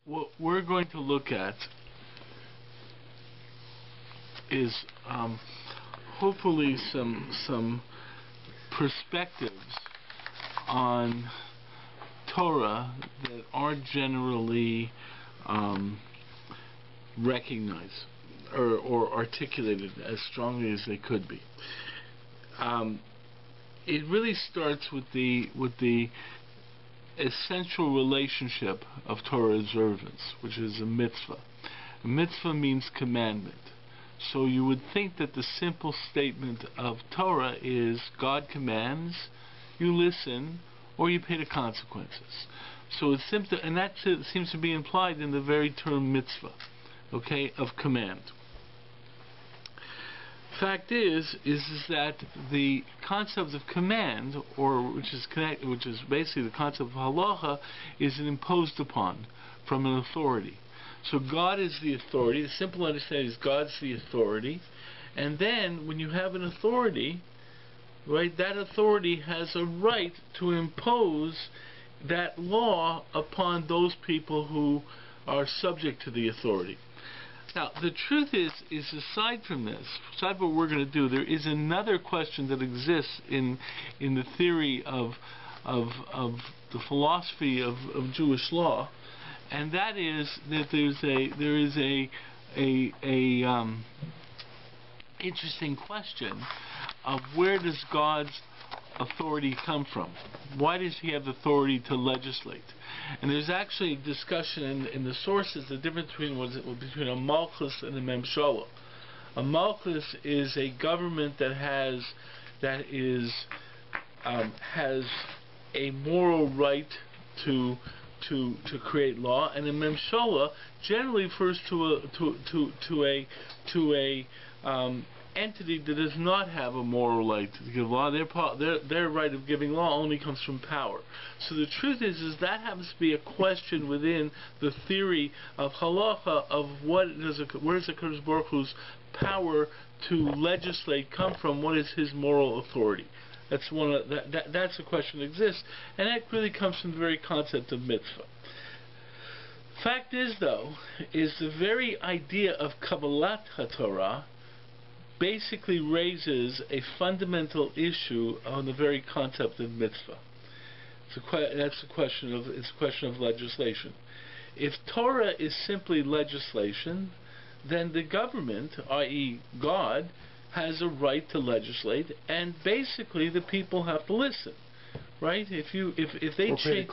what we're going to look at is hopefully some perspectives on Torah that aren't generally recognized or articulated as strongly as they could be. It really starts with the essential relationship of Torah observance, which is a mitzvah. A mitzvah means commandment. So you would think that the simple statement of Torah is God commands, you listen, or you pay the consequences. So it's simple, and that seems to be implied in the very term mitzvah, okay, of command. Fact is that the concept of command, or which is basically the concept of halacha, is imposed upon from an authority. So God is the authority. The simple understanding is God's the authority, and then when you have an authority, right, that authority has a right to impose that law upon those people who are subject to the authority. Now, the truth is aside from this, aside from what we're going to do, there is another question that exists in the theory of the philosophy of Jewish law, and that is that there is a interesting question of where does God's authority come from? Why does he have the authority to legislate? And there's actually discussion in the sources, the difference between a malchus and a memshala. A malchus is a government that has a moral right to create law, and a memshala generally refers to a entity that does not have a moral right to give law. Their right of giving law only comes from power. So the truth is that happens to be a question within the theory of halacha of where does the Kadosh Baruch Hu's power to legislate come from? What is his moral authority? That's that's a question that exists, and that really comes from the very concept of mitzvah. Fact is, though, is the very idea of Kabbalat HaTorah basically raises a fundamental issue on the very concept of mitzvah. It's a question of legislation. If Torah is simply legislation, then the government, i.e., God, has a right to legislate, and basically the people have to listen, right? If they pay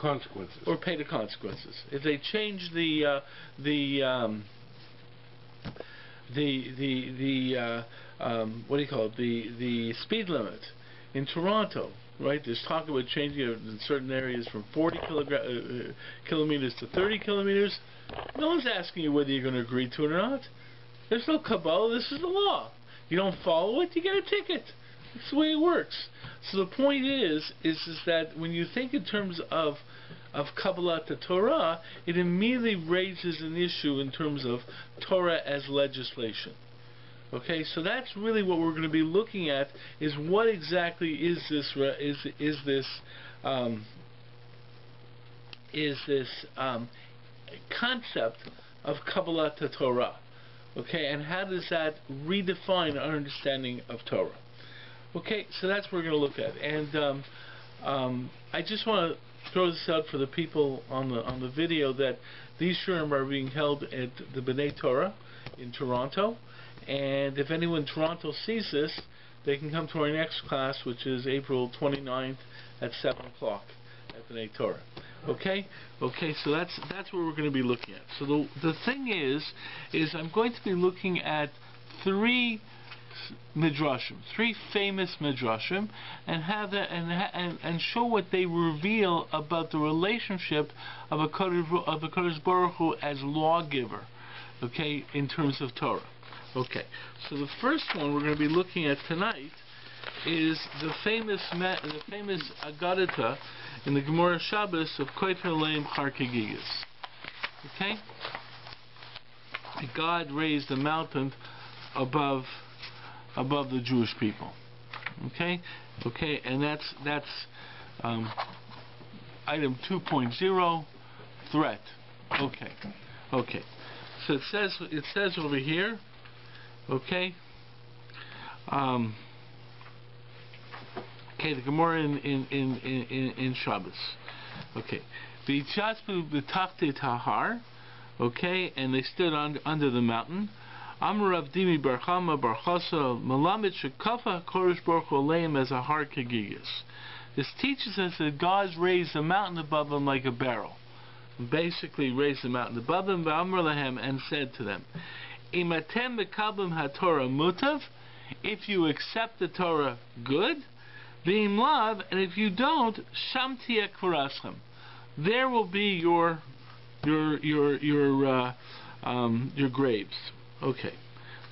the consequences, if they change the speed limit in Toronto, right? There's talk about changing it in certain areas from 40 kilometers to 30 kilometers. No one's asking you whether you're going to agree to it or not. There's no Kabbalah. This is the law. You don't follow it, you get a ticket. That's the way it works. So the point is that when you think in terms of Kabbalat HaTorah, it immediately raises an issue in terms of Torah as legislation. Okay, so that's really what we're going to be looking at, is what exactly is this concept of Kabbalat HaTorah. Okay, and how does that redefine our understanding of Torah? Okay, so that's what we're going to look at. And I just want to throw this out for the people on the video that these shurim are being held at the B'nai Torah in Toronto. And if anyone in Toronto sees this, they can come to our next class, which is April 29th at 7 o'clock at B'nai Torah. Okay, so that's what we're going to be looking at. So the thing is I'm going to be looking at three midrashim, three famous midrashim, and have that and show what they reveal about the relationship of a Kadosh Baruch Hu as lawgiver. Okay, in terms of Torah. Okay, so the first one we're going to be looking at tonight is the famous Agadata in the Gemara Shabbos of Koiter Leim Charkegigas. Okay? God raised a mountain above the Jewish people. Okay? Okay, and that's item 2.0, threat. Okay. Okay. So it says over here, okay. Okay, the Gemara in Shabbos. Okay. V'yitzaspu b'tachtei tahar. Okay, and they stood under the mountain. Amar Rav Dimi bar Chama bar Chasa Malamid shekafa Kodesh Baruch Hu Aleim as a har kagigas. This teaches us that God's raised the mountain above them like a barrel. Basically raised the mountain above them, V'amar lahem, and said to them, Imatem mekablim haTorah mutav, if you accept the Torah, good. V'im lav, and if you don't, sham tiyeh kfaraschem, there will be your graves. Okay.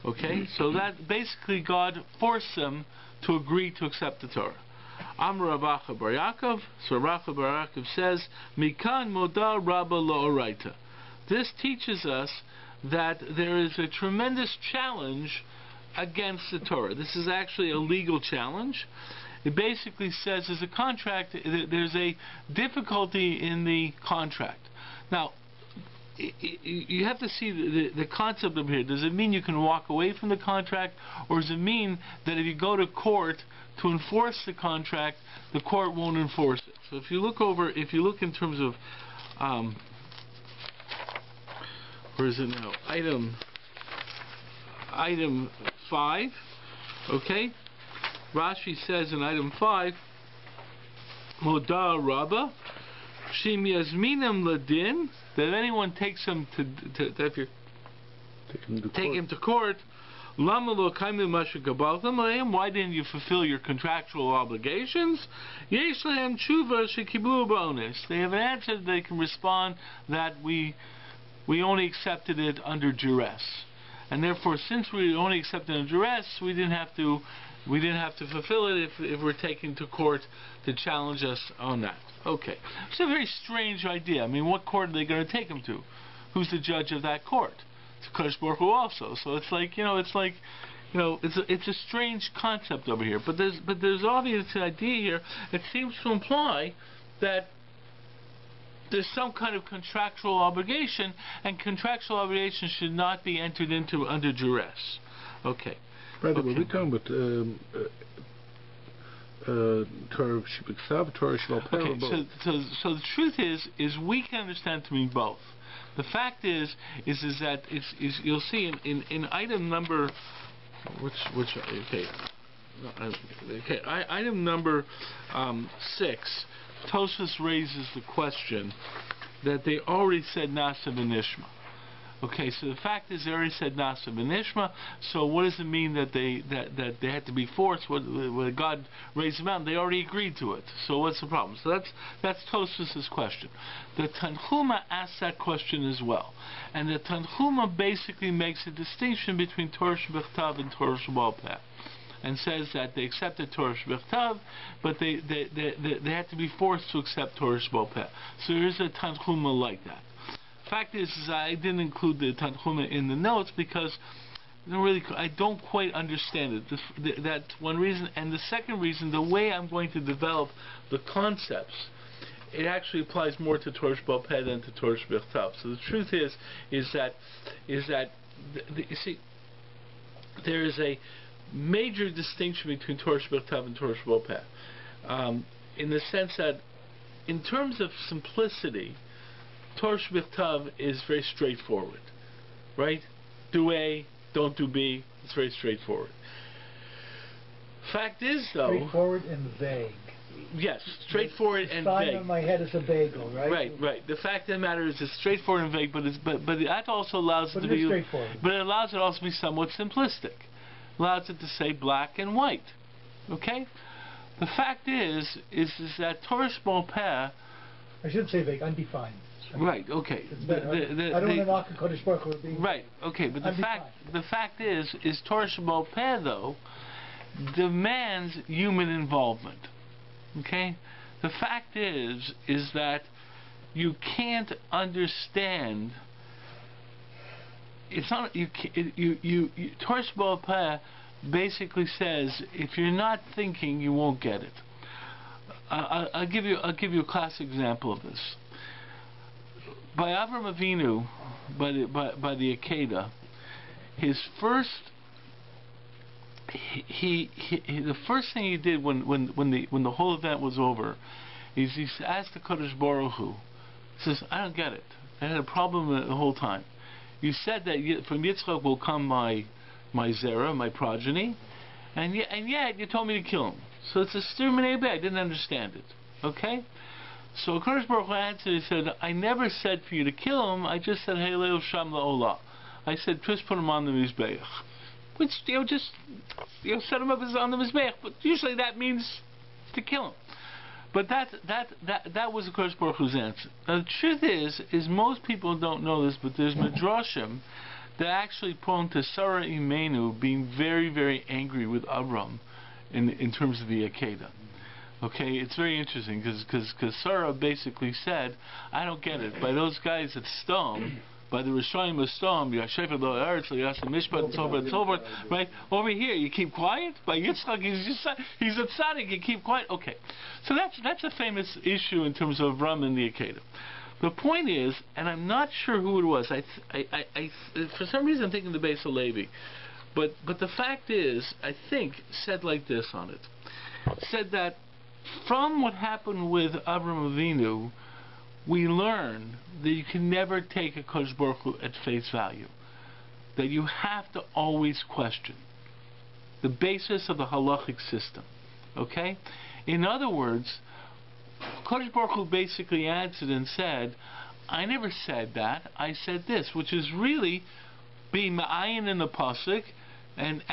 Okay. So that basically God forced them to agree to accept the Torah. Amar Rav Acha bar Yaakov. So Rav Acha bar Yaakov says, Mikan moda Rabba la'oraita. This teaches us that there is a tremendous challenge against the Torah. This is actually a legal challenge. It basically says there's a contract, there's a difficulty in the contract. Now, you have to see the concept of here. Does it mean you can walk away from the contract, or does it mean that if you go to court to enforce the contract, the court won't enforce it? So if you look in terms of, where is it now? Item 5, okay? Rashi says in item 5, Moda Rabba, Shim Yazminam Ladin, that if anyone takes him take him to court, Lama lo kaimu masha gabaltam lehem, why didn't you fulfill your contractual obligations? Yesh lehem tshuva shekiblu ba'ones. They have an answer that they can respond that we only accepted it under duress. And therefore, since we only accepted it under duress, we didn't have to fulfill it if we're taken to court to challenge us on that. Okay. It's a very strange idea. I mean, what court are they going to take him to? Who's the judge of that court? It's Kodesh Baruch Hu also. So it's like, it's a strange concept over here. But there's obvious idea here. It seems to imply that there's some kind of contractual obligation, and contractual obligation should not be entered into under duress. Okay. Brother, okay. We're talking about Torah Shebiksav, Torah Shebal Peh. Okay, so the truth is we can understand to mean both. The fact is that you'll see in item number item number 6, Tosfos raises the question that they already said Nasa v'Nishma. Okay, so the fact is they already said Nasa v'Nishma. So what does it mean that they had to be forced? When God raised them out, they already agreed to it. So what's the problem? So that's Tosfos' question. The Tanchuma asks that question as well, and the Tanchuma basically makes a distinction between Torah Shebechtav and Torah Shebal Peh, and says that they accepted Torah Shebechtav, but they had to be forced to accept Torah Shebal Peh. So there's a Tanchuma like that. Fact is I didn't include the Tanchuma in the notes because I don't quite understand it. That's one reason. And the second reason, the way I'm going to develop the concepts, it actually applies more to Torah Shebal Peh than to Torah Shebechtav. So the truth is that you see, there is a major distinction between Torah Shebechtav and Torah Shebal Peh, in the sense that, in terms of simplicity, Torah Shebechtav is very straightforward, right? Do A, don't do B. It's very straightforward. Fact is, though, straightforward and vague. Yes, straightforward and vague. Sign on my head is a bagel, right? Right. The fact of the matter is, it's straightforward and vague, but that also allows it to be straightforward. But it allows it also to be somewhat simplistic. Allows it to say black and white. Okay. The fact is that Torah Shebal Peh, I shouldn't say vague, undefined. Right. Okay. I don't want to knock a Kodesh Baruch Hu being right. Okay. But the fact is Torah Shebal Peh, though, demands human involvement. Okay. The fact is that you can't understand. It's not Torah Shebal Peh basically says if you're not thinking, you won't get it. I'll give you a classic example of this. by Avram Avinu, by the Akedah, his first, the first thing he did when the whole event was over, is he asked the Kadosh Baruch Hu. He says, I don't get it. I had a problem the whole time. You said that from Yitzchak will come my zera, my progeny, and yet you told me to kill him. So it's a stir minei beh. I didn't understand it. Okay? So Kadosh Baruch Hu answered, he said, I never said for you to kill him, I just said, hey, leo sham la'olah. I said, just put him on the Mizbeach. Which, just set him up on the Mizbeach. But usually that means to kill him. But that was the Kadosh Baruch Hu's answer. Now the truth is most people don't know this, but there's Midrashim that actually point to Sarah Imenu being very, very angry with Avram in terms of the Akedah. Okay, it's very interesting because Sarah basically said, I don't get it. By those guys at Stom, by the Rishayim of Stom, Yashefet Lo Eretz, Yashem Mishpat, and so forth and so forth, right? Over here, you keep quiet. By Yitzchak, he's a tzaddik, you keep quiet. Okay, so that's a famous issue in terms of Avram and the Akedah. The point is, and I'm not sure who it was. I for some reason I'm thinking the Beis Halevi, but the fact is, I think said like this on it. Said that from what happened with Avram Avinu, we learn that you can never take a Kadosh Baruch Hu at face value. That you have to always question the basis of the halachic system. Okay? In other words, Kadosh Baruch Hu basically answered and said, I never said that, I said this, which is really being ma'ayin in the pasuk and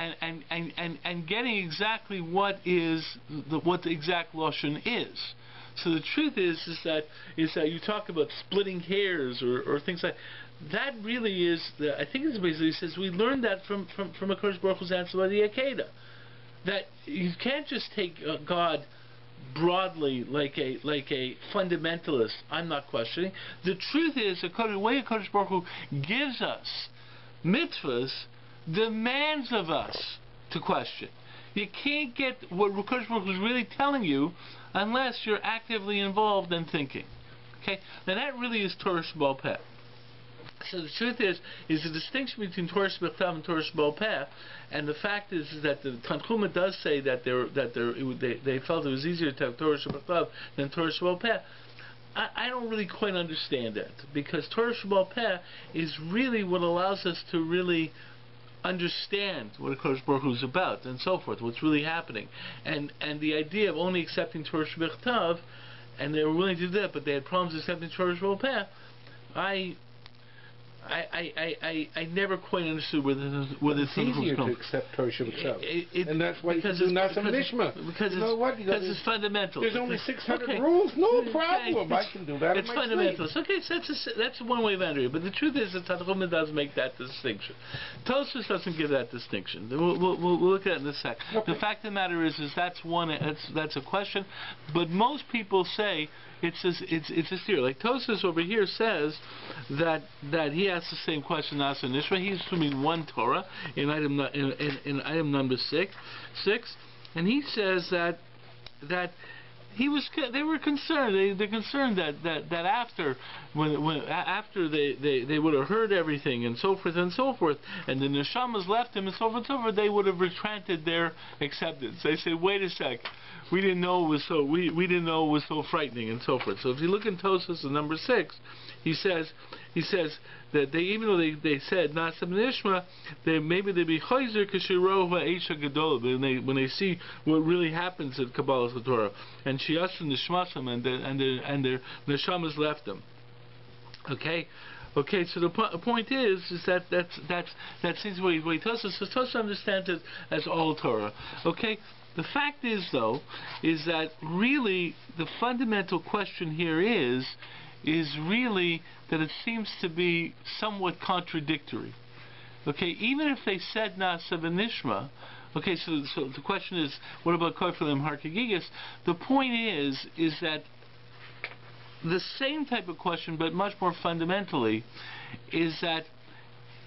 getting exactly what the exact lashon is. So the truth is that you talk about splitting hairs or things like that. Really is I think it's basically, he says we learned that from a Kadosh Baruch Hu's answer by the Akedah, that you can't just take God broadly like a fundamentalist. I'm not questioning. The truth is the way Kadosh Baruch Hu gives us mitzvahs demands of us to question. You can't get what Kadosh Baruch Hu is really telling you unless you're actively involved in thinking. Okay? Now that really is Torah Sheba'al Peh. So the truth is the distinction between Torah Shebechtav and Torah Sheba'al Peh, and the fact is that the Tanchuma does say that they felt it was easier to have Torah Shebechtav than Torah Sheba'al Peh. I don't really quite understand that, because Torah Sheba'al Peh is really what allows us to really understand what a Kadosh Baruch Hu is about and so forth, what's really happening, and the idea of only accepting Torah Shebechtav, and they were willing to do that, but they had problems accepting Torah Sheba'al Peh. I never quite understood whether it's easier to accept Torah Shebechtav, and that's why you can do Nasa Nishma. Because it's fundamental. There's only 600 rules. No problem. I can do that. It's fundamental. Okay, so that's one way of entering it. But the truth is that Tanchuma does make that distinction. Tosfos doesn't give that distinction. We'll look at it in a sec. Okay. The fact of the matter is that's a question. But most people say it's a theory. Like Tosfos over here says that he asks the same question Nasa Nishma. He's assuming one Torah in item number six, and he says that they were concerned. They're concerned that after they would have heard everything and so forth, and the neshamas left him and so forth, they would have retracted their acceptance. They say, wait a sec, we didn't know it was so frightening and so forth. So if you look in Tosfos in number 6, he says that even though they said Nasa Nishma, maybe they be chayzer k'shiro ha'eisha gadola when they see what really happens at Kabbalat HaTorah and shiyasu nishmasam and their neshamas left them. Okay, so the point is that seems the way Tosfos. So Tosfos understands it as all Torah. Okay. The fact is, though, is that really the fundamental question here is really that it seems to be somewhat contradictory. Okay, even if they said Nasa V'Nishma, okay, so the question is, what about Kofilim Harkagigis? The point is that the same type of question, but much more fundamentally, is that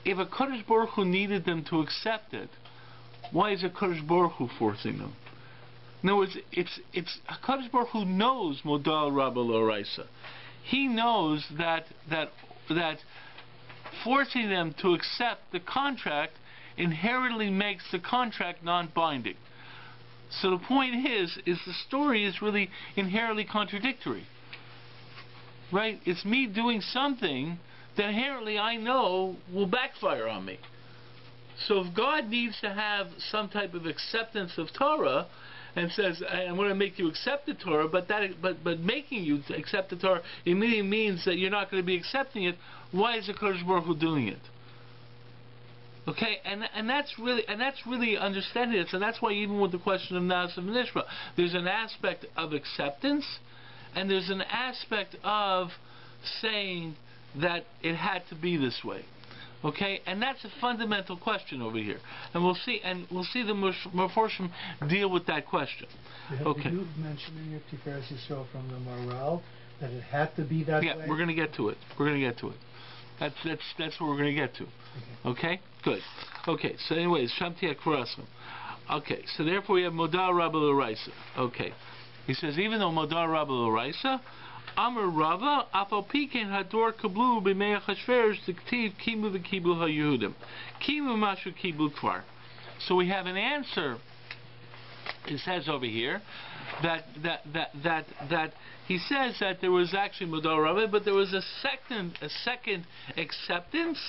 if a Kadosh Baruch Hu needed them to accept it, why is a Kadosh Baruch Hu forcing them? In other words, it's Kadosh Baruch Hu knows Modal Rabba L'Oraisa. he knows that forcing them to accept the contract inherently makes the contract non-binding. So the point is the story is really inherently contradictory. Right? It's me doing something that inherently I know will backfire on me. So if God needs to have some type of acceptance of Torah and says, I'm going to make you accept the Torah, but making you accept the Torah immediately means that you're not going to be accepting it, why is the Kodesh Baruch Hu doing it? Okay, and that's really understanding this, and that's why even with the question of Na'aseh V'Nishma, there's an aspect of acceptance, and there's an aspect of saying that it had to be this way. Okay, and that's a fundamental question over here, and we'll see the Meforshim deal with that question. Okay. Did you mention in your Tiferes Yisrael from the Maral that it had to be that way? Yeah, we're going to get to it. That's what we're going to get to. Okay, good. Okay, so anyways, Shamti Akurasam. Okay, so therefore we have Modar Rabbi L'Oraisa. Okay, he says even though Modar Rabbi L'Oraisa, Amar Rava Afal Piken Hador Kablu B'Mei Chashverish Diktiv Kimu V'Kiblu HaYehudim Kimu Mashu Kiblu Kvar. So we have an answer. It says over here that he says that there was actually Modar Rava, but there was a second acceptance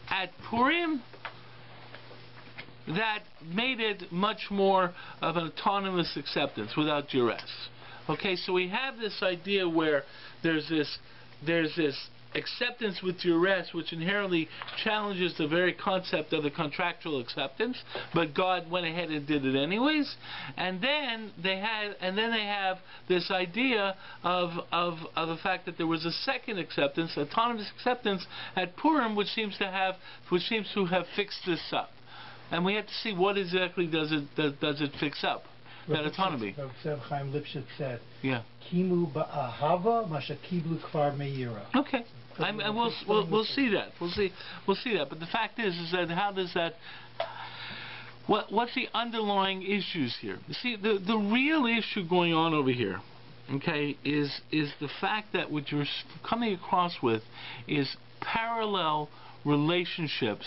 at Purim that made it much more of an autonomous acceptance without duress. Okay, so we have this idea where there's this acceptance with duress, which inherently challenges the very concept of the contractual acceptance, but God went ahead and did it anyways. And then they have this idea of the fact that there was a second acceptance, autonomous acceptance at Purim, which seems to have fixed this up. And we have to see what exactly does it fix up. That autonomy. Chaim Lipschitz said, yeah. Kimu ba'ahava masha kiblu kvar meira. Okay, and we'll see that. We'll see that. But the fact is that how does that? What's the underlying issues here? You see, the real issue going on over here, okay, is the fact that what you're coming across with is parallel relationships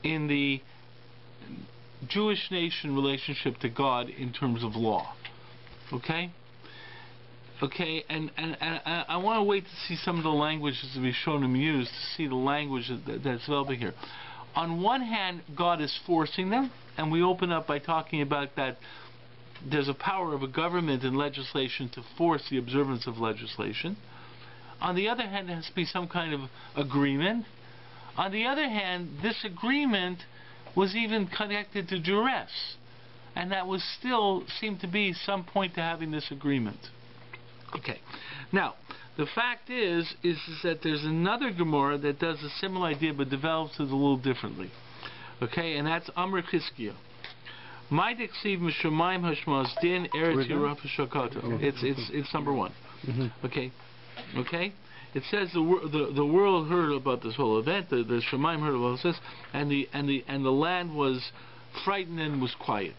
in the Jewish nation relationship to God in terms of law. Okay? Okay, and I want to wait to see some of the languages that Rishonim use to see the language that's developing here. On one hand, God is forcing them, and we open up by talking about that there's a power of a government and legislation to force the observance of legislation. On the other hand, there has to be some kind of agreement. On the other hand, this agreement was even connected to duress, and that was still seemed to be some point to having this agreement. Okay, now the fact is that there's another Gemara that does a similar idea but develops it a little differently. Okay, and that's Amr Chizkiah. My dixiv Mishamayim Hashmaz Din Eretz Yirah Shakato. It's number one. Okay. It says the world heard about this whole event. The Shemaim heard about this, and the land was frightened and was quiet.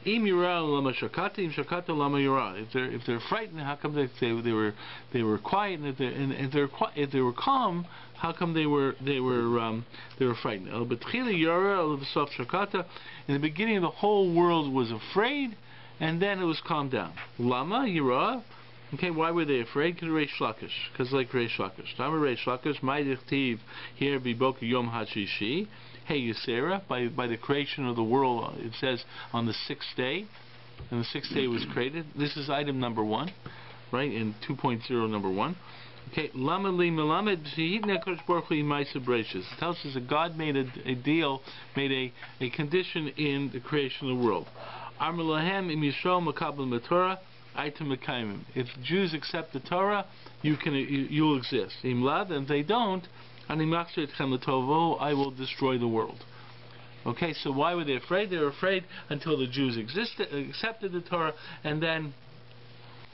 Im yira lama shakata, im shakata lama yira. If they're frightened, how come they were quiet? And if they were calm, how come they were frightened? El betchila yara el v'sof shakata. In the beginning, the whole world was afraid, and then it was calmed down. Lama yira. Okay, why were they afraid? Because Reish Lakish. Because like Reish Lakish. Tama Reish Lakish, my dichtiv here biboka yom hashishi. Hey Yisera, by the creation of the world, it says on the sixth day, and the sixth day was created. This is item number 1, right? In 2.0 number 1. Okay, Lama li melamed shehidna kodesh baruch hu imaisa breishis. It tells us that God made a deal, made a condition in the creation of the world. Amar lahem im Yisrael makabel matorah. If Jews accept the Torah, you'll exist. And if they don't, I will destroy the world. Okay, so why were they afraid? They were afraid until the Jews accepted the Torah, and then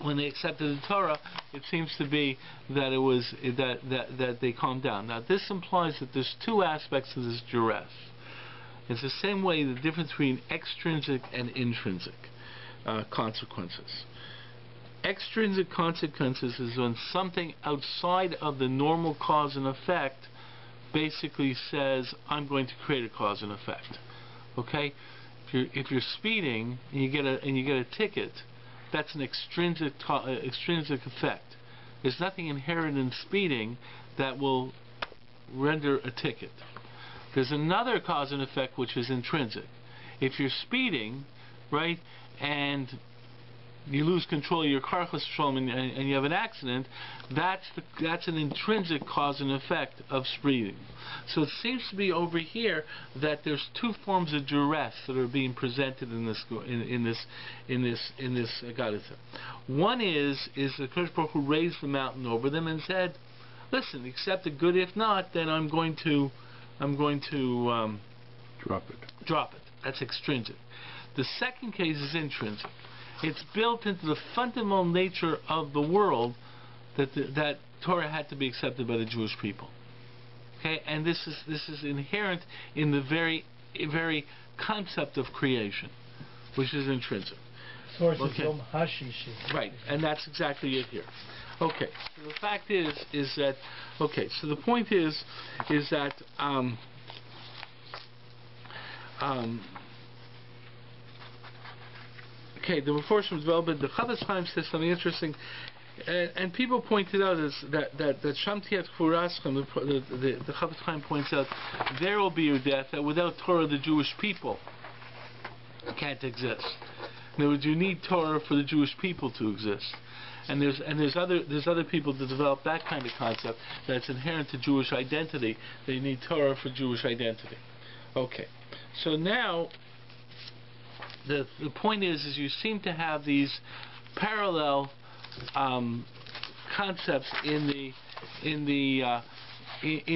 when they accepted the Torah, it seems to be that it was that they calmed down. Now, this implies that there's two aspects of this duress. It's the same way the difference between extrinsic and intrinsic consequences. Extrinsic consequences is when something outside of the normal cause and effect basically says, I'm going to create a cause and effect. Okay? If you're speeding and you get a ticket, that's an extrinsic effect. There's nothing inherent in speeding that will render a ticket. There's another cause and effect which is intrinsic. If you're speeding, right, and you lose control of your car and you have an accident, that's an intrinsic cause and effect of speeding. So it seems to be over here that there's two forms of duress that are being presented in this Gadita. One is the Kodesh Baruch Hu raised the mountain over them and said, listen, accept the good. If not, then I'm going to drop it. That's extrinsic. The second case is intrinsic. It's built into the fundamental nature of the world that Torah had to be accepted by the Jewish people. Okay, and this is inherent in the very concept of creation, which is intrinsic. Source of Yom Hashishi. Right, and that's exactly it here. Okay, so the fact is that so the point is that the Meforshim development, the Chofetz Chaim says something interesting, and people pointed out is that Shamtiat Kfuraschem, the Chofetz Chaim points out, there will be your death, that without Torah the Jewish people can't exist. In other words, you need Torah for the Jewish people to exist. And there's other people that develop that kind of concept that's inherent to Jewish identity. They need Torah for Jewish identity. Okay, so now the point is you seem to have these parallel concepts in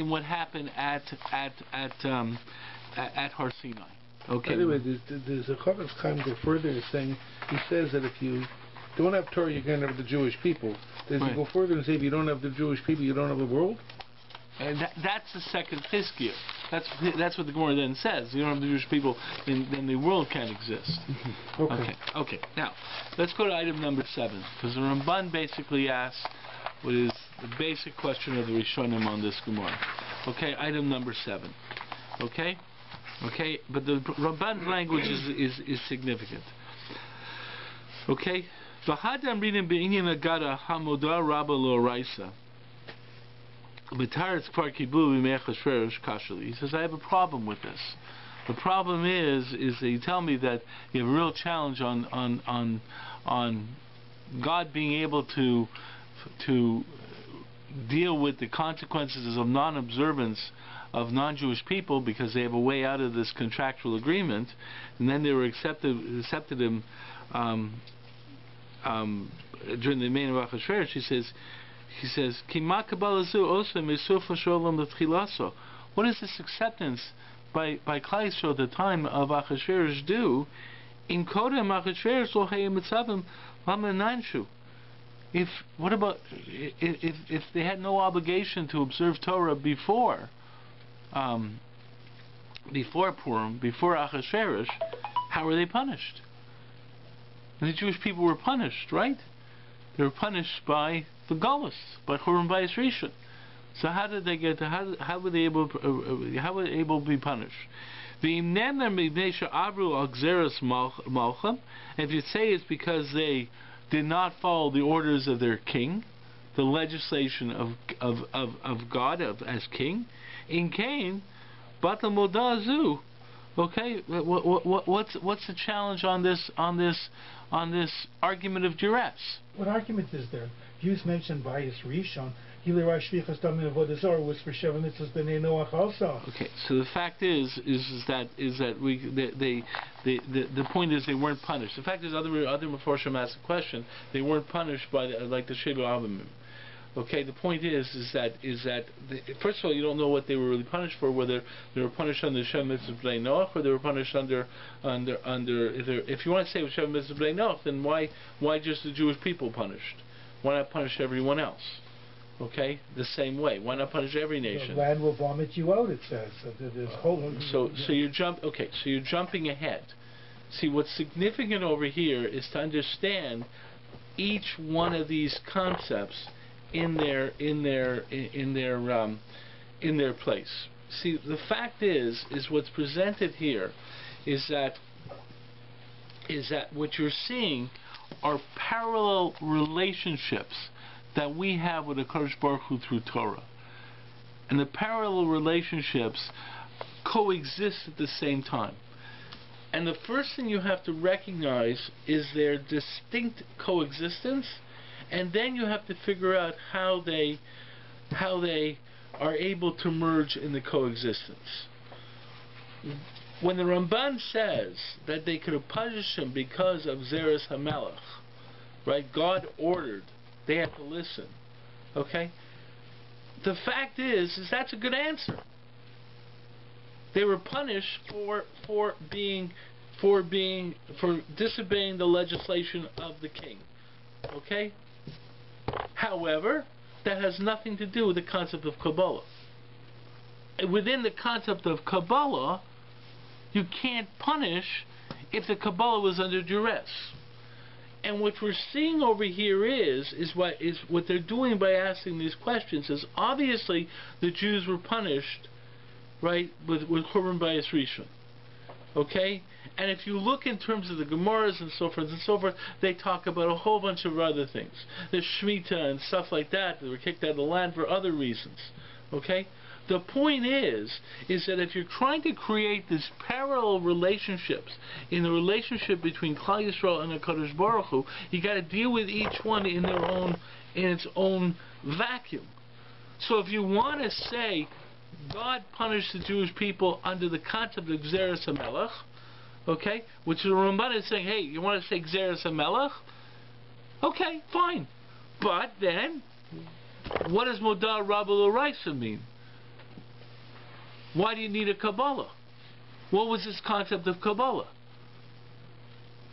what happened at Har Sinai. Okay. Anyway, there's a Chofetz Chaim go further saying, he says that if you don't have Torah, you're going to have the Jewish people. Does he go further and say if you don't have the Jewish people, you don't have the world? And that's the second Chizkiah. That's what the Gemara then says. You don't have the Jewish people, then the world can't exist. Okay. Now, let's go to item number 7, because the Ramban basically asks what is the basic question of the Rishonim on this Gemara. Okay, item number 7. Okay, but the Ramban's language is significant. Okay, v'hadam rinim be'inyan agada hamodah rabba lo raisa. He says, I have a problem with this. The problem is that you tell me that you have a real challenge on God being able to deal with the consequences of non-observance of non-Jewish people because they have a way out of this contractual agreement, and then they were accepted him during the main of Achashverosh. He says, what does this acceptance by Klal Yisrael at the time of Achashverosh do? In Kodem Achashverosh lo hayim mitzavim l'mananshu. If they had no obligation to observe Torah before Purim, before Achashverosh, how were they punished? And the Jewish people were punished, right? They were punished by the Galus, by Churban Bayis Rishon. So how did they get? How were they able to be punished? And if you say it's because they did not follow the orders of their king, the legislation of God as king, in Cain, Batal Modazu. Okay, what's the challenge on this argument of duress? What argument is there? You mentioned Bayis Rishon. Hilirah Shvichas Damim Avodah Zarah was for Sheva Mitzvahs B'nei Noach also. Okay, so the fact is that the point is they weren't punished. The fact is other Meforshim asked the question. They weren't punished by like the Sheva Avimim. Okay, the point is that first of all, you don't know what they were really punished for, whether they were punished under Sheva Mitzvah B'nei Noach or they were punished under if you want to say Sheva Mitzvah B'nei Noach, then why just the Jewish people punished? Why not punish everyone else? Okay, the same way. Why not punish every nation? The land will vomit you out, it says. So you're jumping ahead. See, what's significant over here is to understand each one of these concepts in their place. See, the fact is what's presented here is that what you're seeing are parallel relationships that we have with the Kadosh Baruch Hu through Torah. And the parallel relationships coexist at the same time. And the first thing you have to recognize is their distinct coexistence, and then you have to figure out how they are able to merge in the coexistence. When the Ramban says that they could have punished him because of Zeres HaMelech, right? God ordered, they had to listen. Okay? The fact is that's a good answer. They were punished for disobeying the legislation of the king. Okay? However, that has nothing to do with the concept of Kabbalah. Within the concept of Kabbalah, you can't punish if the Kabbalah was under duress. And what we're seeing over here is what they're doing by asking these questions is obviously the Jews were punished, right, with Korban Bayis Rishon. Okay? And if you look in terms of the Gemaras and so forth, they talk about a whole bunch of other things. There's Shemitah and stuff like that. They were kicked out of the land for other reasons. Okay? The point is that if you're trying to create these parallel relationships in the relationship between Klal Yisrael and the Kadosh Baruch Hu, you got to deal with each one in its own vacuum. So if you want to say God punished the Jewish people under the concept of Gzeres HaMelech, okay, which the Ramban is saying, hey, you want to say Gzeres HaMelech? Okay, fine. But then, what does Modal Rabbi L'Oraisa mean? Why do you need a Kabbalah? What was this concept of Kabbalah?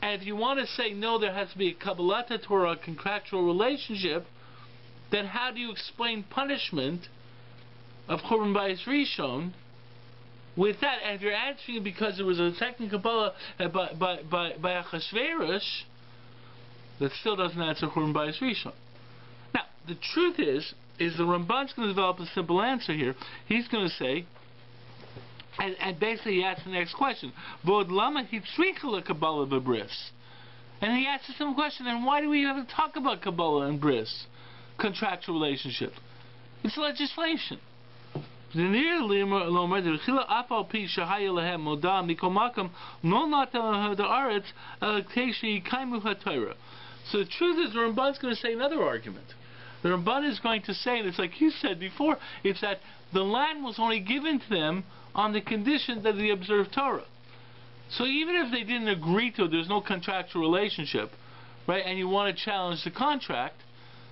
And if you want to say, no, there has to be a Kabbalat HaTorah, a contractual relationship, then how do you explain punishment of Korban Bayis Rishon with that? And if you're answering it because there was a second Kabbalah by Achashverosh, that still doesn't answer Korban Bayis Rishon. Now, the truth is the Ramban's going to develop a simple answer here. He's going to say, and basically he asks the next question, Vod lama hitzricha leKabbalah b'bris? And he asks the simple question, then why do we have to talk about Kabbalah and bris? Contractual relationship. It's legislation. So the truth is the Ramban's going to say another argument. The Ramban is going to say, and it's like you said before, it's that the land was only given to them on the condition that they observed Torah. So even if they didn't agree to it, there's no contractual relationship, right? And you want to challenge the contract,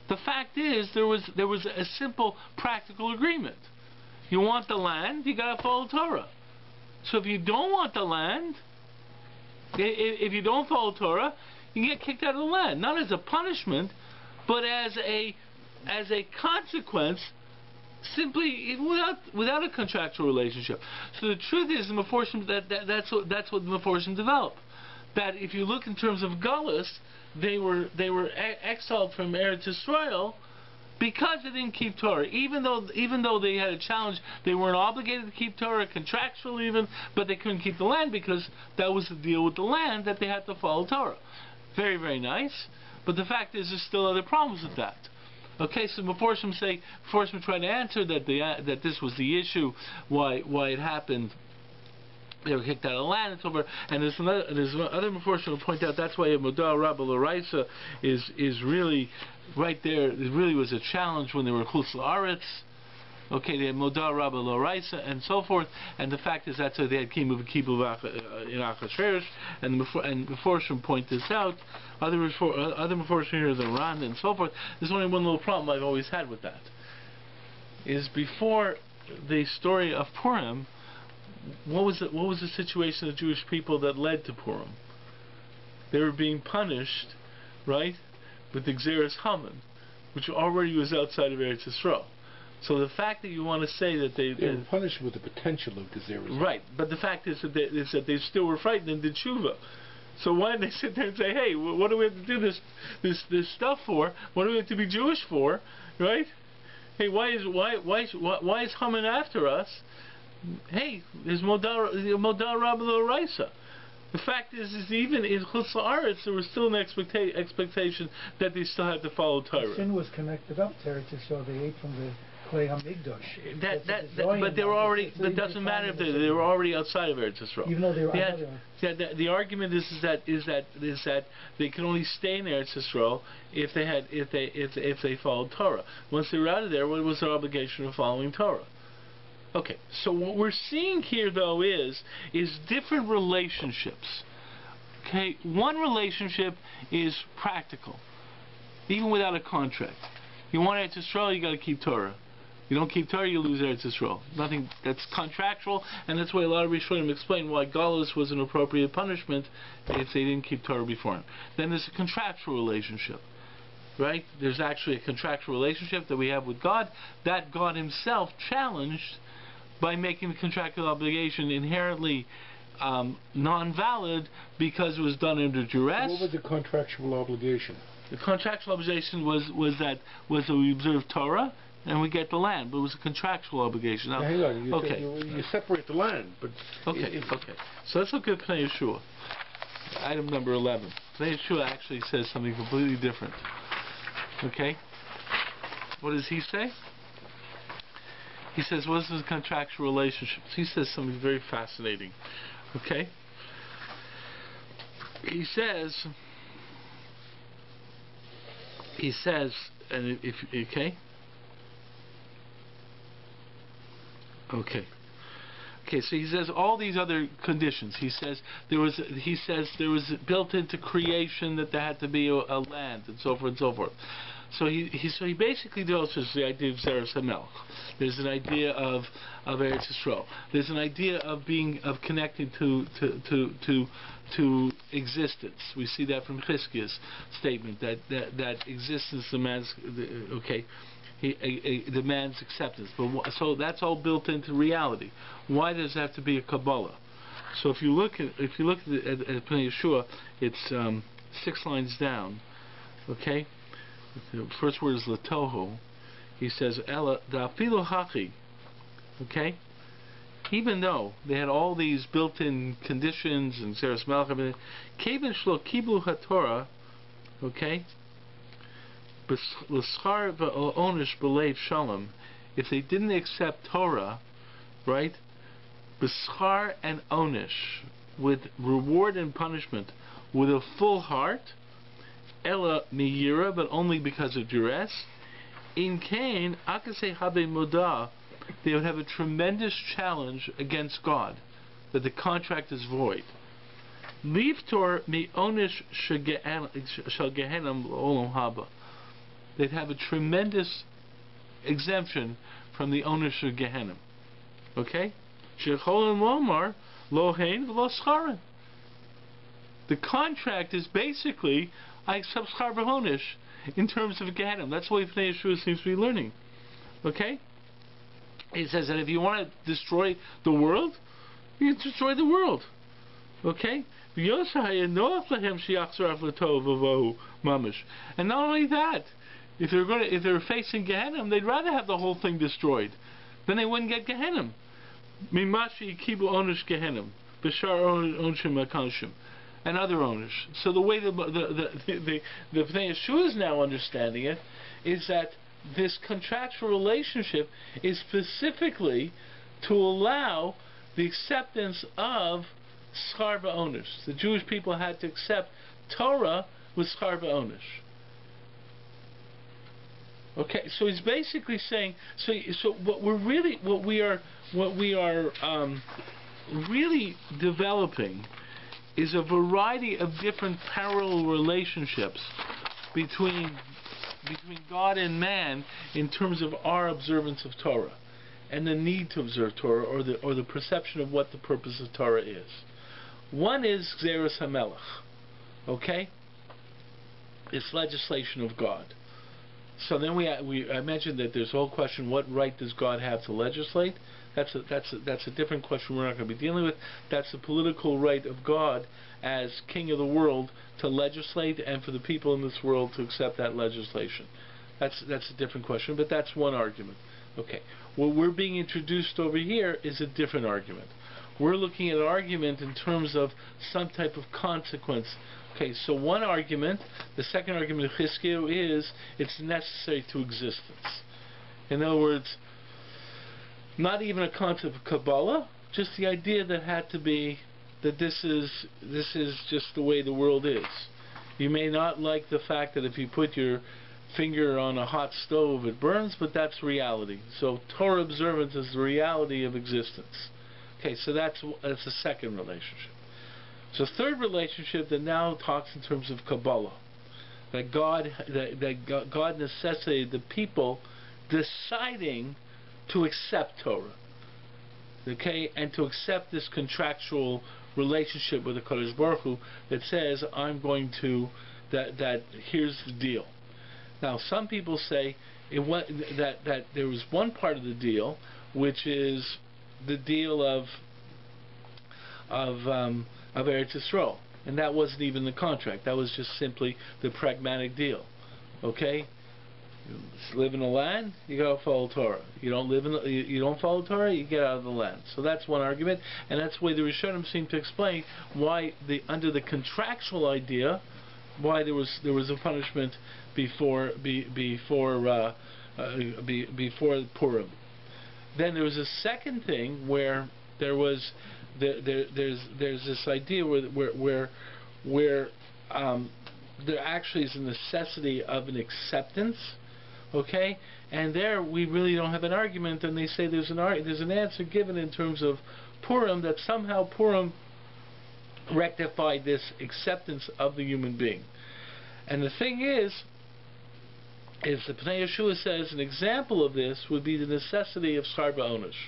the fact is there was a simple practical agreement. You want the land, you got to follow Torah. So if you don't want the land, if you don't follow Torah, you get kicked out of the land, not as a punishment, but as a consequence, simply without a contractual relationship. So the truth is, that's what the Meforshim developed. That if you look in terms of Galus, they were exiled from Eretz Yisrael because they didn't keep Torah. Even though they had a challenge, they weren't obligated to keep Torah, contractual even, but they couldn't keep the land because that was the deal with the land, that they had to follow Torah. Very, very nice. But the fact is, there's still other problems with that. Okay, so Meforshim try to answer that this was the issue, why it happened. They were kicked out of the land and so forth. And there's other Meforshim who point out that's why a Modal Rabbi L'Oraisa is really right there. It really was a challenge when they were Chutz La'aretz. Okay, they had Modal Rabbi L'Oraisa and so forth. And the fact is that's why they had Kimu V'Kibu in Achashverosh. And Meforshim point this out. Other Meforshim here, the Ran and so forth. There's only one little problem I've always had with that. Is before the story of Purim, what was the situation of the Jewish people that led to Purim? They were being punished, right, with the Gzeres Haman, which already was outside of Eretz Yisrael. So the fact that you want to say that they were punished with the potential of Gzeres Haman. Right, but the fact is that they still were frightened and did tshuva. So why did they sit there and say, hey, what do we have to do this stuff for? What do we have to be Jewish for, right? Hey, why is Haman after us? Hey, there's Modal Rabbi L'Oraisa. The fact is even in Chutz La'aretz there was still an expectation that they still had to follow Torah. The sin was connected up to Eretz Yisrael. They ate from the clay hamikdash. But they were already. But it doesn't matter if they were already outside of Eretz Yisrael. Even though they were the argument is that they could only stay in Eretz Yisrael if they followed Torah. Once they were out of there, what was their obligation of following Torah? Okay, so what we're seeing here, though, is different relationships. Okay, one relationship is practical, even without a contract. You want Eretz Yisrael, you got to keep Torah. You don't keep Torah, you lose Eretz Yisrael. Nothing that's contractual, and that's why a lot of Rishonim explain why Galus was an appropriate punishment if they didn't keep Torah beforehand. Then there's a contractual relationship. Right? There's actually a contractual relationship that we have with God that God Himself challenged by making the contractual obligation inherently non-valid because it was done under duress. What was the contractual obligation? The contractual obligation was that we observe Torah and we get the land, but it was a contractual obligation. Now, hang on, you separate the land, but okay. So let's look at Pnei Yeshua, item number 11. Pnei Yeshua actually says something completely different. Okay, what does he say? He says, what is the contractual relationships? He says something very fascinating. Okay? He says, and if, okay? Okay, so he says all these other conditions. He says there was built into creation that there had to be a land and so forth and so forth. So he basically deals with the idea of Zeres HaMelech. There's an idea of Eretz Yisrael. There's an idea of connecting to existence. We see that from Chizkiah's statement that existence demands demands acceptance. But so that's all built into reality. Why does it have to be a Kabbalah? So if you look at Pnei Yeshua, it's 6 lines down. Okay. The first word is latohu. He says, Ella da'afilu hachi. Okay? Even though they had all these built-in conditions and Zeres HaMelech, Kevin shlo kiblu haTorah, okay? L'schar v'onish b'leiv shalom. If they didn't accept Torah, right? B'schar and onish, with reward and punishment, with a full heart, Ella miyira, but only because of duress. In Cain, akase habe moda, they would have a tremendous challenge against God, that the contract is void. Liftor mi onish shel gehenam olam haba. They'd have a tremendous exemption from the onish of Gehenna. Okay? Shecholim lomar lohein v'lo scharin. The contract is basically I accept schar v'honish in terms of Gehenna. That's what Pnei Yeshua seems to be learning. Okay? He says that if you want to destroy the world, you can destroy the world. Okay? And not only that, if they're facing Gehenna, they'd rather have the whole thing destroyed. Then they wouldn't get Gehenna. Mimashi kibu onish Gehenna, b'shar onshim akanshim, and other onish. So the way the Pnei Yeshua is now understanding it is that this contractual relationship is specifically to allow the acceptance of schar v'onish. The Jewish people had to accept Torah with schar v'onish. Okay, so he's basically saying, so what we are really developing is a variety of different parallel relationships between God and man in terms of our observance of Torah and the need to observe Torah, or the perception of what the purpose of Torah is. One is Zeres HaMelech. Okay, it's legislation of God. So then I mentioned that there's a whole question: what right does God have to legislate? That's a different question we're not going to be dealing with. That's the political right of God as king of the world to legislate, and for the people in this world to accept that legislation. That's a different question, but that's one argument. Okay, what we're being introduced over here is a different argument. We're looking at an argument in terms of some type of consequence. Okay, so one argument, the second argument of Chizkiyahu is it's necessary to existence. In other words, not even a concept of Kabbalah, just the idea that had to be that this is just the way the world is. You may not like the fact that if you put your finger on a hot stove it burns, but that's reality. So Torah observance is the reality of existence. Okay, so that's the second relationship. So third relationship that now talks in terms of Kabbalah, that God necessitated the people deciding to accept Torah, okay, and to accept this contractual relationship with the Kadosh Baruch Hu that says I'm going to that here's the deal. Now some people say that there was one part of the deal which is the deal of Eretz Yisrael, and that wasn't even the contract. That was just simply the pragmatic deal. Okay, you live in the land, you gotta follow Torah. You don't follow Torah, you get out of the land. So that's one argument, and that's the way the Rishonim seem to explain why under the contractual idea, why there was a punishment before Purim. Then there was a second thing where there's this idea where there actually is a necessity of an acceptance, okay? And there we really don't have an argument, and they say there's an answer given in terms of Purim, that somehow Purim rectified this acceptance of the human being. And the thing is the Pnei Yeshua says an example of this would be the necessity of Sarba Onesh.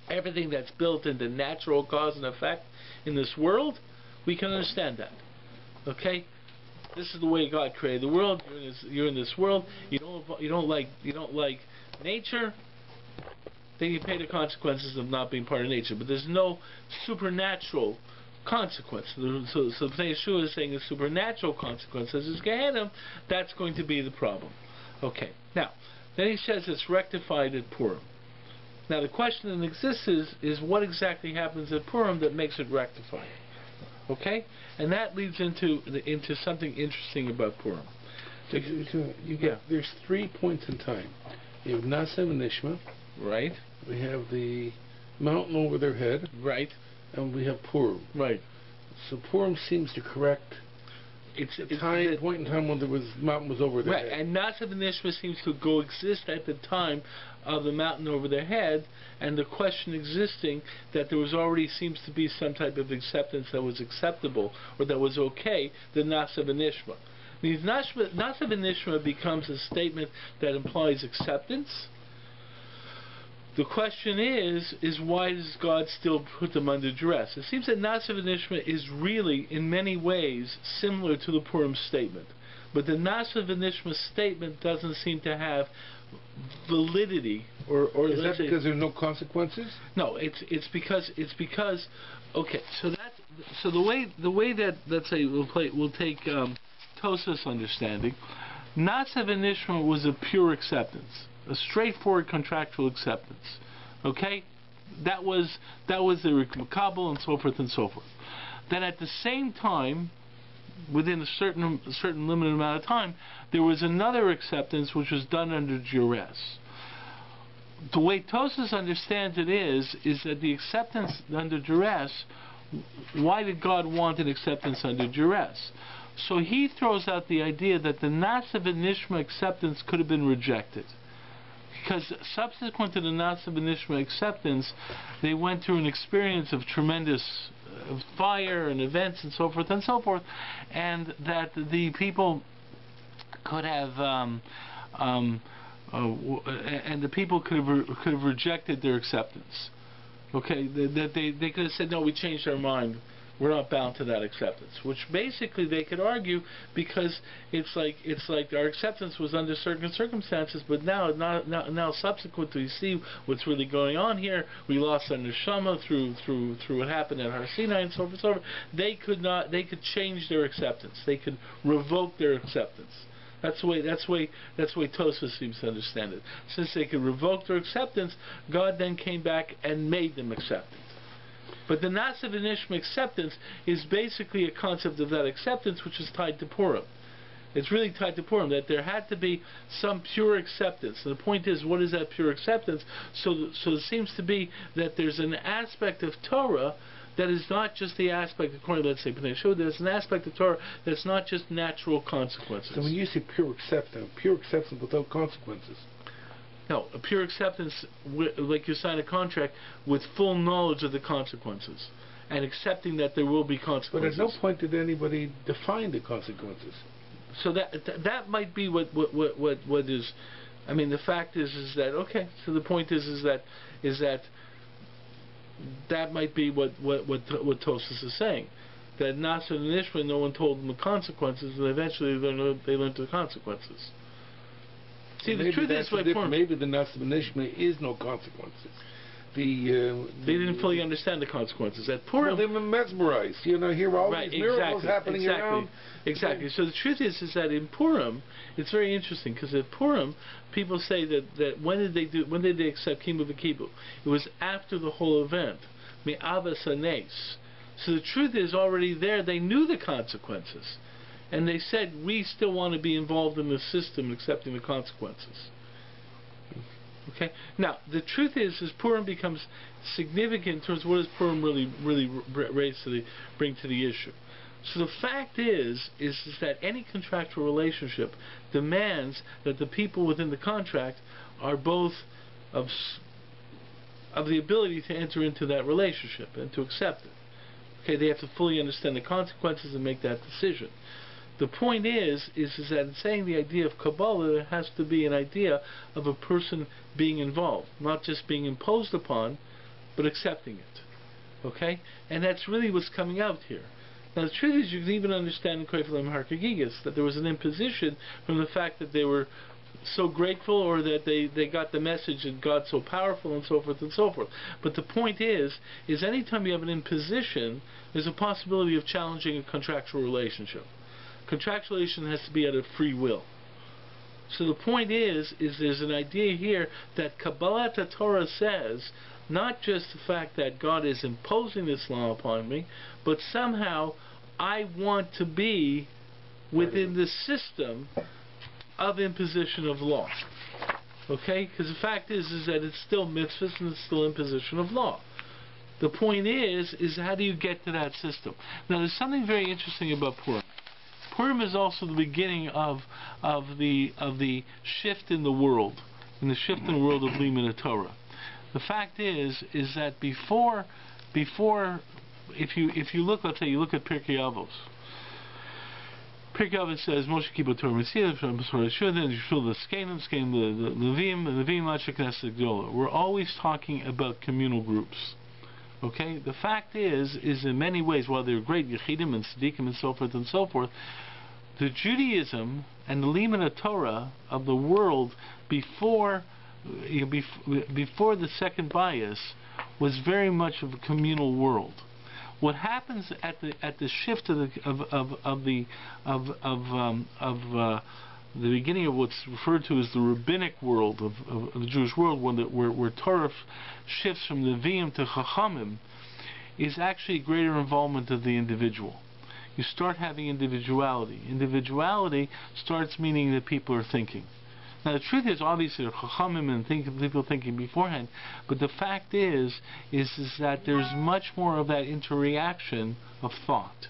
Everything that's built into natural cause and effect in this world, we can understand that. Okay, this is the way God created the world. You're in this world. You don't like nature. Then you pay the consequences of not being part of nature. But there's no supernatural consequence. So Pnei Yeshua is saying the supernatural consequences is Gehenna. That's going to be the problem. Okay. Now, then he says it's rectified at Purim. Now the question that exists is what exactly happens at Purim that makes it rectified. Okay? And that leads into something interesting about Purim. There's 3 points in time. You have Nasa and Nishma. Right. We have the mountain over their head. Right. And we have Purim. Right. So Purim seems to correct the point in time when the mountain was over their head. Right, and Nasa and Nishma seems to coexist at the time of the mountain over their head, and the question existing that there was already seems to be some type of acceptance that was acceptable or that was okay, the Nasa and Nishma. Nasa and Nishma becomes a statement that implies acceptance. The question is why does God still put them under duress? It seems that Nasa and Nishma is really, in many ways, similar to the Purim statement. But the Nasa and Nishma statement doesn't seem to have validity, or is that because there are no consequences? No, it's because okay. So the way that, let's say we'll take Tosafos understanding. Nasa and Nishma was a pure acceptance, a straightforward contractual acceptance. Okay, that was the Makabel and so forth and so forth. Then at the same time, within a certain limited amount of time, there was another acceptance which was done under duress. The way Tosafos understands it is that the acceptance under duress, why did God want an acceptance under duress? So he throws out the idea that the Nasa and Nishma acceptance could have been rejected. Because subsequent to the Nasa and Nishma acceptance, they went through an experience of tremendous fire and events and so forth, and that the people could have could have rejected their acceptance. Okay, that they could have said, no, we changed our mind. We're not bound to that acceptance, which basically they could argue because it's like our acceptance was under certain circumstances, but now subsequent to we see what's really going on here, we lost our neshama through what happened at Har Sinai and so forth. They could change their acceptance. They could revoke their acceptance. That's the way Tosfos seems to understand it. Since they could revoke their acceptance, God then came back and made them accept it. But the Nasa V'Nishma acceptance is basically a concept of that acceptance which is tied to Purim. It's really tied to Purim, that there had to be some pure acceptance. And the point is, what is that pure acceptance? So it seems to be that there's an aspect of Torah that is not just the aspect, according to, let's say, B'nai Yeshua, there's an aspect of Torah that's not just natural consequences. So when you say pure acceptance without consequences. No, a pure acceptance, like you sign a contract with full knowledge of the consequences and accepting that there will be consequences. But at no point did anybody define the consequences. So that might be what is. I mean, the fact is that okay. So the point is that might be what Tosfos is saying. That Nasa and Nishma, no one told them the consequences, and eventually they learned the consequences. See, the truth is, maybe the Nasa Nishma is no consequences. They didn't fully understand the consequences. At Purim, they were mesmerized. Here all these miracles happening around. Exactly. So the truth is that in Purim, it's very interesting because at Purim, people say that when did they accept Kibu V'Kibu? It was after the whole event. Me'avas Hanes. So the truth is already there. They knew the consequences. And they said, we still want to be involved in the system accepting the consequences. Okay? Now, the truth is Purim becomes significant in terms of what does Purim really bring to the issue. So the fact is that any contractual relationship demands that the people within the contract are both of the ability to enter into that relationship and to accept it. Okay, they have to fully understand the consequences and make that decision. The point is that in saying the idea of Kabbalah, there has to be an idea of a person being involved, not just being imposed upon, but accepting it. Okay? And that's really what's coming out here. Now the truth is, you can even understand in Koifel Harkagigis that there was an imposition from the fact that they were so grateful, or that they got the message that God's so powerful, and so forth and so forth. But the point is anytime you have an imposition, there's a possibility of challenging a contractual relationship. Contractual relation has to be out of free will. So the point is there's an idea here that Kabbalat HaTorah says not just the fact that God is imposing this law upon me, but somehow I want to be within the system of imposition of law. Okay? Because the fact is that it's still mitzvahs and it's still imposition of law. The point is how do you get to that system? Now there's something very interesting about Purim. Purim is also the beginning of the shift in the world, of Limud Torah. The fact is that before, if you look, let's say you look at Pirkei Avos. Pirkei Avos says Moshe Kibbutz Torah Mesilas from Torah Shul, then you feel the Skenim, the Levim Lachik Knesset Gdola. We're always talking about communal groups. Okay, the fact is in many ways, while they're great Yechidim and Tzaddikim and so forth, the Judaism and the Limud Torah of the world before the second bias was very much of a communal world. What happens at the shift of the beginning of what's referred to as the rabbinic world of the Jewish world, where Torah shifts from Nevi'im to Chachamim, is actually greater involvement of the individual. You start having individuality. Individuality starts meaning that people are thinking. Now the truth is, obviously, there are Chachamim and people thinking beforehand, but the fact is that there's much more of that interreaction of thought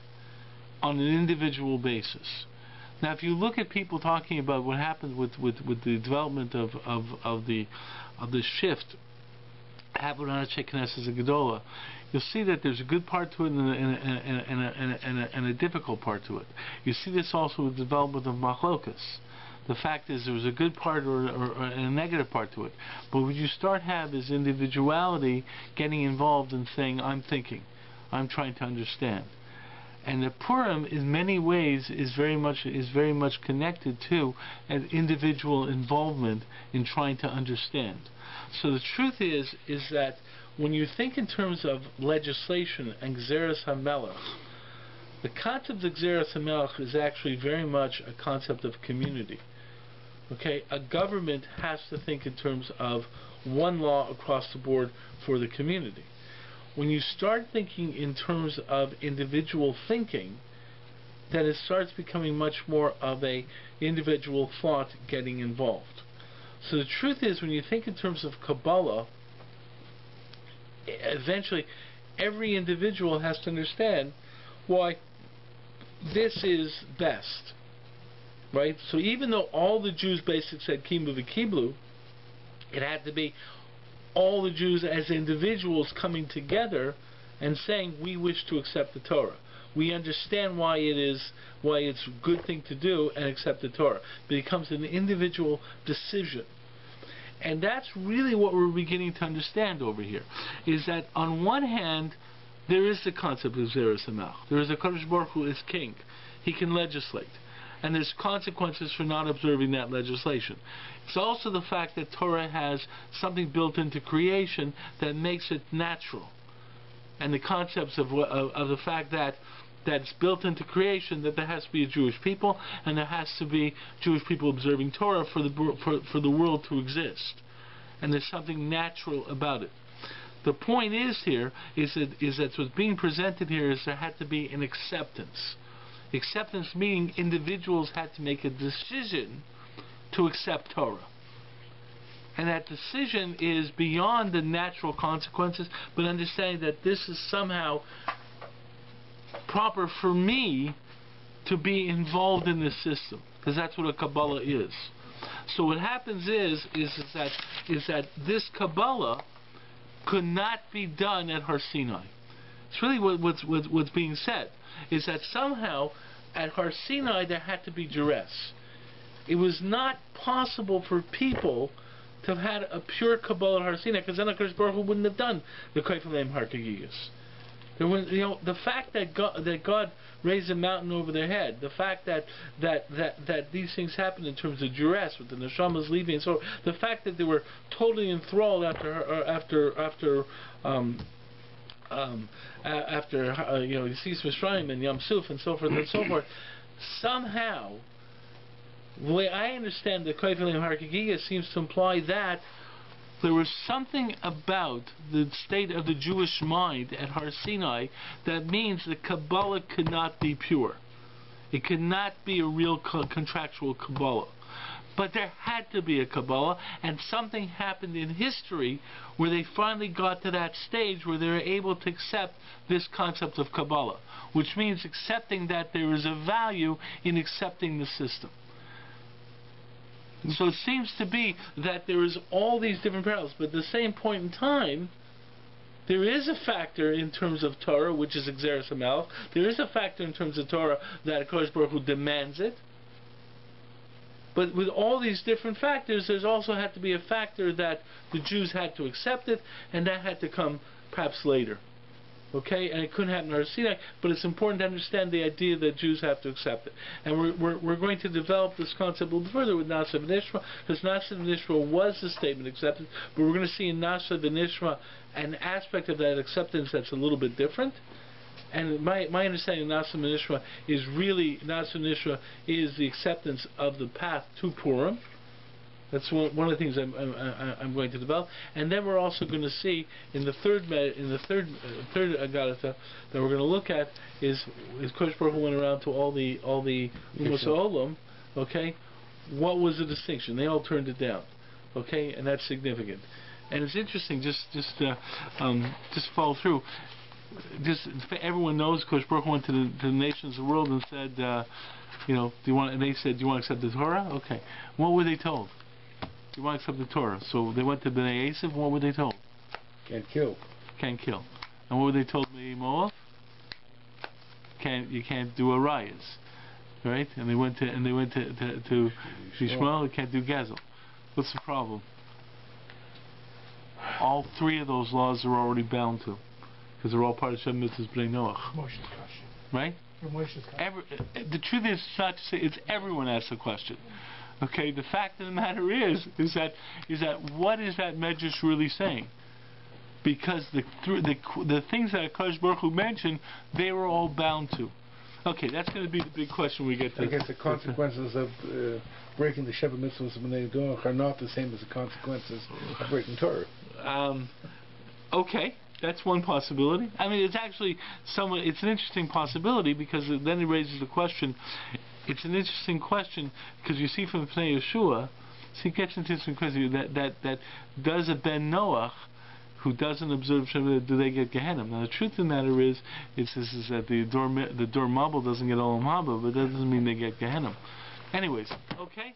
on an individual basis. Now, if you look at people talking about what happened with the development of the shift, you'll see that there's a good part to it and a difficult part to it. You see this also with the development of Machlokas. The fact is there was a good part or a negative part to it. But what you start have is individuality getting involved in saying, I'm thinking. I'm trying to understand. And the Purim, in many ways, is very much connected to an individual involvement in trying to understand. So the truth is that when you think in terms of legislation and Gzeras HaMelech, the concept of Gzeras HaMelech is actually very much a concept of community. Okay, a government has to think in terms of one law across the board for the community. When you start thinking in terms of individual thinking, then it starts becoming much more of a individual thought getting involved. So the truth is, when you think in terms of Kabbalah, eventually every individual has to understand why this is best. Right? So even though all the Jews basically said Kimu v'Kiblu, it had to be all the Jews as individuals coming together and saying, we wish to accept the Torah. We understand why it's a good thing to do and accept the Torah. But it becomes an individual decision. And that's really what we're beginning to understand over here, is that on one hand, there is the concept of Gzeras HaMelech. There is a Kadosh Baruch Hu is king. He can legislate. And there's consequences for not observing that legislation. It's also the fact that Torah has something built into creation that makes it natural. And the concepts of the fact that it's built into creation, that there has to be a Jewish people, and there has to be Jewish people observing Torah for the world to exist. And there's something natural about it. The point is that what's being presented here is there had to be an acceptance. Acceptance meaning individuals had to make a decision to accept Torah. And that decision is beyond the natural consequences, but understanding that this is somehow proper for me to be involved in this system, because that's what a Kabbalah is. So what happens is that this Kabbalah could not be done at Har Sinai. It's really what's being said, is that somehow at Har Sinai there had to be duress. It was not possible for people to have had a pure Kabbalah at Har Sinai, because then HaKadosh Baruch Hu wouldn't have done the Koifalem Harkagigas. There was, the fact that God raised a mountain over their head, the fact that these things happened in terms of duress with the neshamas leaving, and so the fact that they were totally enthralled after Yitzis Mitzrayim and Yam Suf and so forth and so forth, somehow, the way I understand the Koifalem Harkagiga seems to imply that there was something about the state of the Jewish mind at Har Sinai that means the Kabbalah could not be pure. It could not be a real contractual Kabbalah. But there had to be a Kabbalah, and something happened in history where they finally got to that stage where they were able to accept this concept of Kabbalah, which means accepting that there is a value in accepting the system. So it seems to be that there is all these different parallels, but at the same point in time, there is a factor in terms of Torah, which is Gzeras HaMelech. There is a factor in terms of Torah that HaKadosh Baruch Hu demands it. But with all these different factors, there's also had to be a factor that the Jews had to accept it, and that had to come perhaps later. Okay, and it couldn't happen in Har Sinai, but it's important to understand the idea that Jews have to accept it. And we're going to develop this concept a little further with Nasa v'Nishma, because Nasa v'Nishma was the statement accepted, but we're going to see in Nasa v'Nishma an aspect of that acceptance that's a little bit different. And my understanding of Nasa v'Nishma is really, Nasa v'Nishma is the acceptance of the path to Purim. That's one of the things I'm going to develop, and then we're also going to see in the third Agadata that we're going to look at is Kodesh Baruch Hu went around to all the Umos Ha'olam, okay? What was the distinction? They all turned it down, okay? And that's significant. And it's interesting. Just follow through. Just everyone knows Kodesh Baruch Hu went to the nations of the world and said, do you want? And they said, do you want to accept the Torah? Okay. What were they told? You want to accept the Torah. So they went to Bnei Esav, and what were they told? Can't kill. Can't kill. And what were they told by Moab? You can't do arayas. Right? And they went to Shmuel, you can't do Gezel. What's the problem? All three of those laws are already bound to. because they're all part of Shem Mitzvah's Bnei Noach. Moshe's question. Right? Moshe's question. The truth is, it's not to say it's everyone asks the question. Okay, the fact of the matter is that what is that Medrash really saying? Because the things that Akash Baruch Hu mentioned, they were all bound to. Okay, that's going to be the big question we get to. I guess the consequences of breaking the Sheva Mitzvahs of Bnei Noach are not the same as the consequences of breaking Torah. Okay, that's one possibility. I mean, it's actually it's an interesting possibility, because then it raises the question. It's an interesting question because you see from Pnei Yeshua, he gets into some question that does a Ben Noach who doesn't observe Shabbat, do they get Gehenna? Now the truth of the matter is that the Dor Mabul doesn't get Olam Haba, but that doesn't mean they get Gehenna. Anyways, okay.